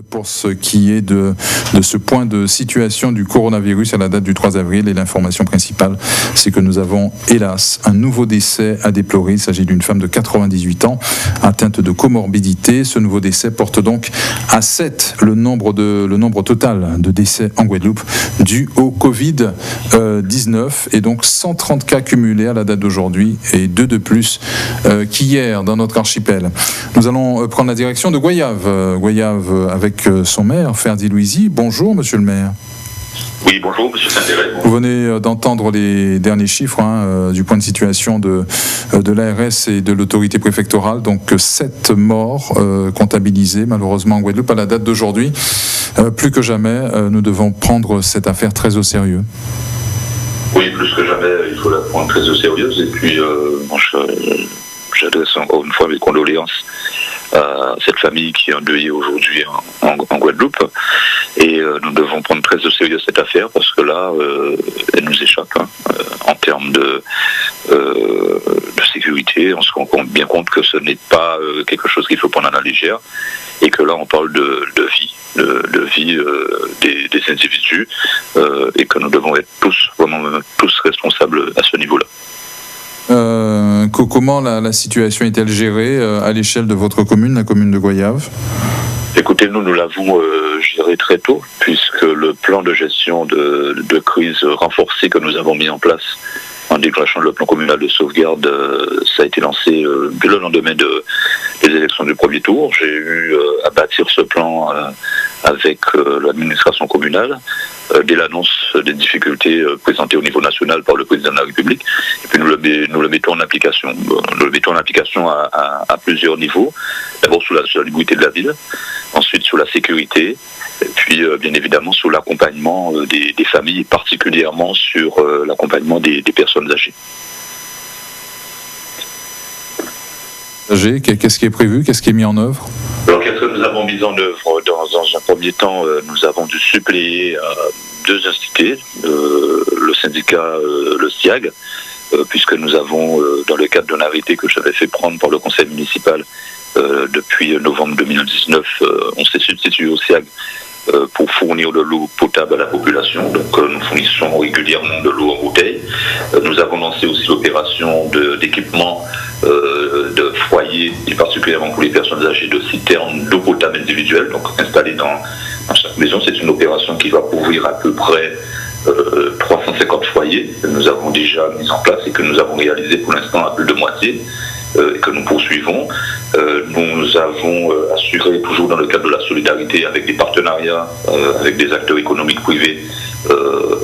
Pour ce qui est de ce point de situation du coronavirus à la date du 3 avril, et l'information principale, c'est que nous avons, hélas, un nouveau décès à déplorer. Il s'agit d'une femme de 98 ans atteinte de comorbidité. Ce nouveau décès porte donc à 7 le nombre total de décès en Guadeloupe dû au Covid-19, et donc 130 cas cumulés à la date d'aujourd'hui et 2 de plus qu'hier dans notre archipel. Nous allons prendre la direction de Goyave avec son maire, Ferdi Louisi. Bonjour, monsieur le maire. Oui, bonjour, monsieur Saint-Déré. Vous venez d'entendre les derniers chiffres du point de situation de l'ARS et de l'autorité préfectorale. Donc 7 morts comptabilisés, malheureusement, en Guadeloupe à la date d'aujourd'hui. Plus que jamais, nous devons prendre cette affaire très au sérieux. Oui, plus que jamais, il faut la prendre très au sérieux. Et puis, j'adresse encore une fois mes condoléances à cette famille qui est endeuillée aujourd'hui en Guadeloupe. Et nous devons prendre très au sérieux cette affaire parce que là, elle nous échappe en termes de sécurité. On se rend bien compte que ce n'est pas quelque chose qu'il faut prendre à la légère et que là, on parle de vie des individus et que nous devons être vraiment tous responsables à ce niveau-là. Comment la situation est-elle gérée à l'échelle de votre commune, la commune de Goyave ? Écoutez, nous l'avons géré très tôt, puisque le plan de gestion de crise renforcé que nous avons mis en place en déclenchant le plan communal de sauvegarde, ça a été lancé dès le lendemain des élections du premier tour. J'ai eu à bâtir ce plan avec l'administration communale dès l'annonce des difficultés présentées au niveau national par le président de la République. Et puis nous le mettons en application. Nous le mettons en application à plusieurs niveaux. D'abord sur la salubrité de la ville, ensuite sur la sécurité, et puis bien évidemment sur l'accompagnement des familles, particulièrement sur l'accompagnement des personnes âgées. Qu'est-ce qui est prévu? Qu'est-ce qui est mis en œuvre? Alors, qu'est-ce que nous avons mis en œuvre? Dans un premier temps, nous avons dû suppléer 2 entités, le syndicat, le SIAG, puisque nous avons, dans le cadre d'un arrêté que j'avais fait prendre par le conseil municipal depuis novembre 2019, on s'est substitué au SIAG pour fournir de l'eau potable à la population. Donc nous fournissons régulièrement de l'eau en bouteille. Nous avons lancé aussi l'opération d'équipement de foyers, et particulièrement pour les personnes âgées, de citernes d'eau potable individuelle, donc installées dans chaque maison. C'est une opération qui va couvrir à peu près 350 foyers que nous avons déjà mis en place et que nous avons réalisé pour l'instant à plus de moitié. Et que nous poursuivons. Nous avons assuré, toujours dans le cadre de la solidarité avec des partenariats, avec des acteurs économiques privés,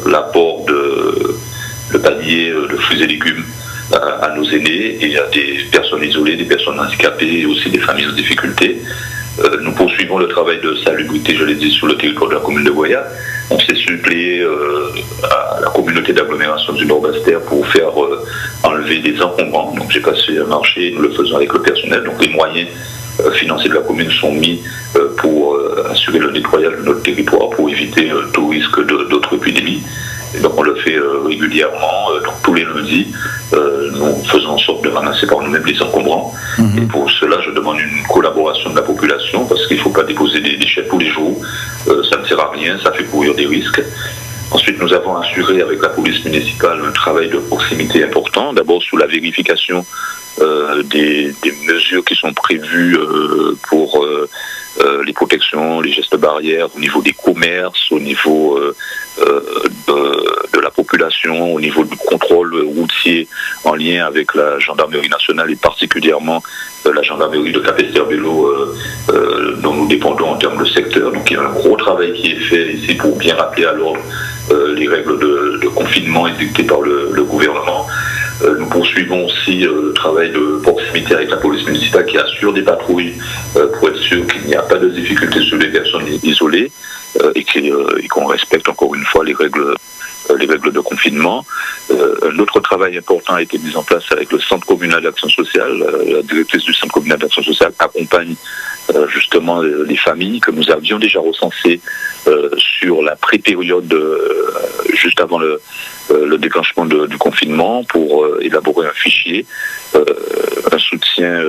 l'apport de paniers de fruits et légumes à nos aînés et à des personnes isolées, des personnes handicapées et aussi des familles en difficulté. Nous poursuivons le travail de salubrité, je l'ai dit, sur le territoire de la commune de Goyave. On s'est suppléé à la communauté d'agglomération du Nord-Bastère pour faire enlever des encombrants. Donc j'ai passé un marché, nous le faisons avec le personnel. Donc les moyens financiers de la commune sont mis pour assurer le nettoyage de notre territoire, pour éviter tout risque d'autres épidémies. Et donc on le fait régulièrement, donc tous les lundis, nous faisons en sorte de ramasser par nous-mêmes les encombrants. Et pour cela, je demande une collaboration de la population, parce qu'il ne faut pas déposer des déchets tous les jours. Ça ne sert à rien, ça fait courir des risques. Ensuite, nous avons assuré avec la police municipale un travail de proximité important, d'abord sous la vérification des mesures qui sont prévues pour les protections, les gestes barrières au niveau des commerces, au niveau de la population, au niveau du contrôle routier en lien avec la gendarmerie nationale et particulièrement la gendarmerie de Capesterre-Belo dont nous dépendons en termes de secteur. Donc il y a un gros travail qui est fait ici pour bien rappeler à l'ordre les règles de confinement édictées par le gouvernement. Nous poursuivons aussi le travail de proximité avec la police municipale qui assure des patrouilles pour être sûr qu'il n'y a pas de difficultés sur les personnes isolées et qu'on respecte encore une fois les règles de confinement. Un autre travail important a été mis en place avec le Centre communal d'action sociale. La directrice du Centre communal d'action sociale accompagne justement les familles que nous avions déjà recensées sur la pré-période juste avant le déclenchement du confinement pour élaborer un fichier, un soutien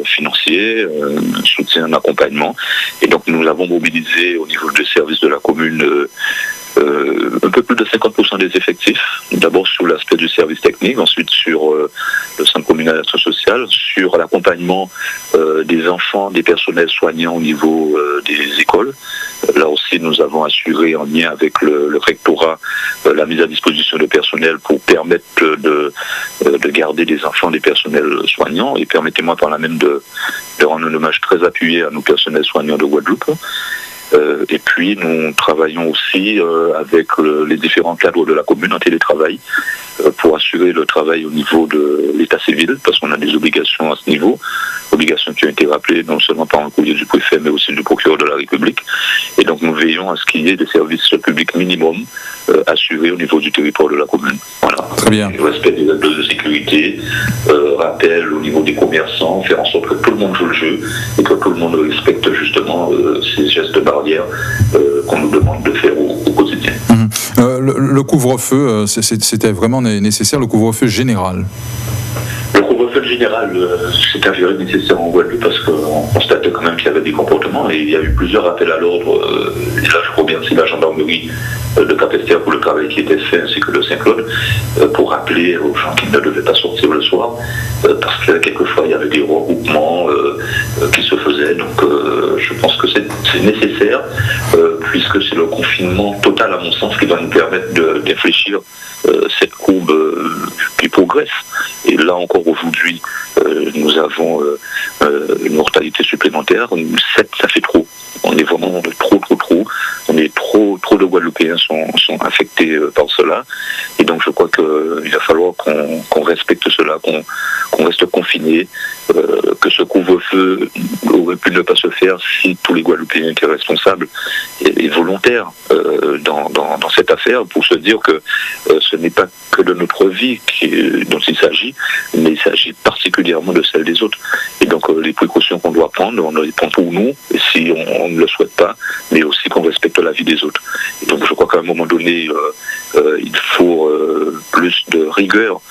financier, un soutien en accompagnement. Et donc nous avons mobilisé au niveau des services de la commune un peu plus de 50% des effectifs, d'abord sur l'aspect du service technique, ensuite sur le centre communal d'action sociale, sur l'accompagnement des enfants, des personnels soignants au niveau des écoles. Là aussi, nous avons assuré en lien avec le rectorat la mise à disposition de personnel pour permettre de garder des enfants, des personnels soignants, et permettez-moi par là même de rendre un hommage très appuyé à nos personnels soignants de Guadeloupe. Et puis nous travaillons aussi avec les différents cadres de la commune en télétravail pour assurer le travail au niveau de l'état civil, parce qu'on a des obligations à ce niveau, obligations qui ont été rappelées non seulement par un courrier du préfet mais aussi du procureur de la République. Et donc nous veillons à ce qu'il y ait des services publics minimum assurés au niveau du territoire de la commune. Voilà. Très bien. Le respect des règles de sécurité, rappel au niveau des commerçants, faire en sorte que tout le monde joue le jeu et que tout le monde respecte justement ces gestes barrières qu'on nous demande de faire au quotidien. Le couvre-feu, c'était vraiment nécessaire, le couvre-feu général? Le couvre-feu général s'est avéré nécessaire en Guadeloupe parce qu'on constatait quand même qu'il y avait des comportements et il y a eu plusieurs appels à l'ordre. Et là, je remercie la gendarmerie de Cap-Esther pour le travail qui était fait ainsi que de Saint-Claude pour rappeler aux gens qu'ils ne devaient pas sortir le soir parce que quelquefois il y avait des regroupements qui se faisaient. Donc je pense que c'est nécessaire puisque c'est le confinement total à mon sens qui va nous permettre d'infléchir cette courbe qui progresse. Et là encore aujourd'hui, nous avons une mortalité supplémentaire. 7, ça fait trop. On est vraiment trop. On est trop de Guadeloupéens sont affectés par cela. Et donc je crois qu'il va falloir qu'on respecte cela, qu'on reste confinés, que ce couvre-feu aurait pu ne pas se faire si tous les Guadeloupéens étaient responsables et volontaires dans cette affaire pour se dire que ce n'est pas que de notre vie dont il s'agit, mais il s'agit particulièrement de celle des autres. Et donc les précautions qu'on doit prendre, on les prend pour nous, et si on ne le souhaite pas, mais aussi qu'on respecte la vie des autres. Et donc je crois qu'à un moment donné, il faut plus de rigueur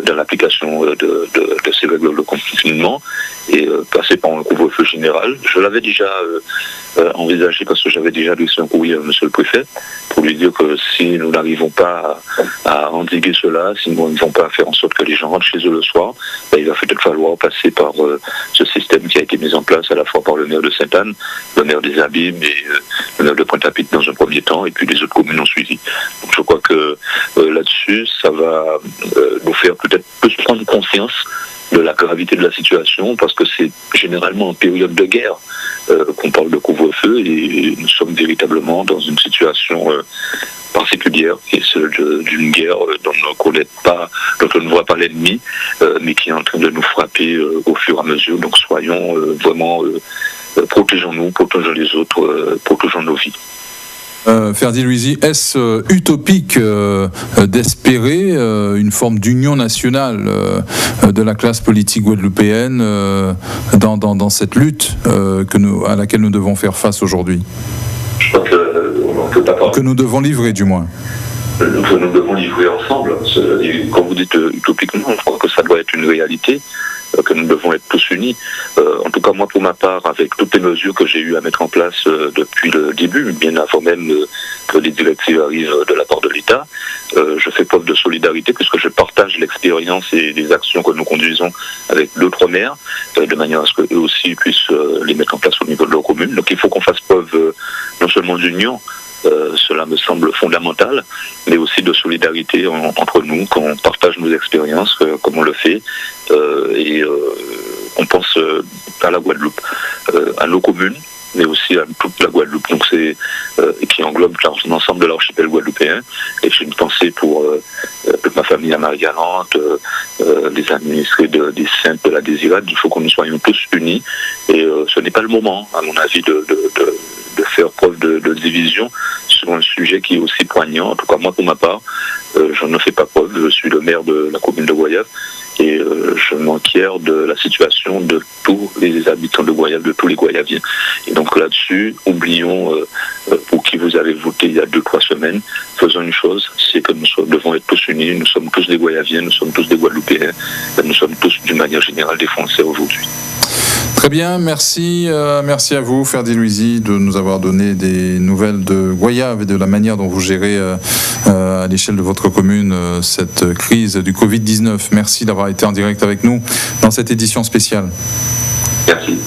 dans l'application de ces règles de confinement et passer par un couvre-feu général. Je l'avais déjà envisagé parce que j'avais déjà adressé un courrier à monsieur le préfet pour lui dire que si nous n'arrivons pas à endiguer cela, si nous n'arrivons pas à faire en sorte que les gens rentrent chez eux le soir, il va peut-être falloir passer par ce système qui a été mis en place à la fois par le maire de Sainte-Anne, le maire des Abîmes et le maire de Pointe-à-Pitre dans un premier temps, et puis les autres communes ont suivi. Donc je crois que là-dessus, ça va nous faire peut-être plus prendre conscience de la gravité de la situation, parce que c'est généralement en période de guerre qu'on parle de couvre-feu, et nous sommes véritablement dans une situation particulière, qui est celle d'une guerre dont on ne voit pas l'ennemi, mais qui est en train de nous frapper au fur et à mesure. Donc soyons vraiment, protégeons-nous, protégeons les autres, protégeons nos vies. Ferdi Louisi, est-ce utopique d'espérer une forme d'union nationale de la classe politique guadeloupéenne dans cette lutte à laquelle nous devons faire face aujourd'hui? Je crois que nous devons livrer, du moins. Que nous devons livrer ensemble. Et quand vous dites utopiquement, je crois que ça doit être une réalité, que nous devons être tous unis. En tout cas, moi, pour ma part, avec toutes les mesures que j'ai eu à mettre en place depuis le début, bien avant même que les directives arrivent de la part de l'État, je fais preuve de solidarité puisque je partage l'expérience et les actions que nous conduisons avec d'autres maires, de manière à ce qu'eux aussi puissent les mettre en place au niveau de leur commune. Donc il faut qu'on fasse preuve non seulement d'union, cela me semble fondamental, mais aussi de solidarité entre nous, qu'on partage nos expériences, comme on le fait, et on pense à la Guadeloupe, à nos communes, mais aussi à toute la Guadeloupe, donc qui englobe l'ensemble de l'archipel guadeloupéen. Et j'ai une pensée pour toute ma famille à Marie-Galante, les administrés des Saintes de la Désirade. Il faut que nous soyons tous unis, et ce n'est pas le moment, à mon avis, de faire preuve de division sur un sujet qui est aussi poignant. En tout cas, moi, pour ma part, je ne fais pas preuve. Je suis le maire de la commune de Goyave, et je m'enquiers de la situation de tous les habitants de Goyave, de tous les Goyaviens. Et donc là-dessus, oublions pour qui vous avez voté il y a 2-3 semaines, faisons une chose, c'est que nous devons être tous unis, nous sommes tous des Goyaviens, nous sommes tous des Guadeloupéens, nous sommes tous d'une manière générale des Français aujourd'hui. Très bien, merci à vous, Ferdi Louisi, de nous avoir donné des nouvelles de Goyave et de la manière dont vous gérez à l'échelle de votre commune cette crise du Covid-19. Merci d'avoir été en direct avec nous dans cette édition spéciale. Merci.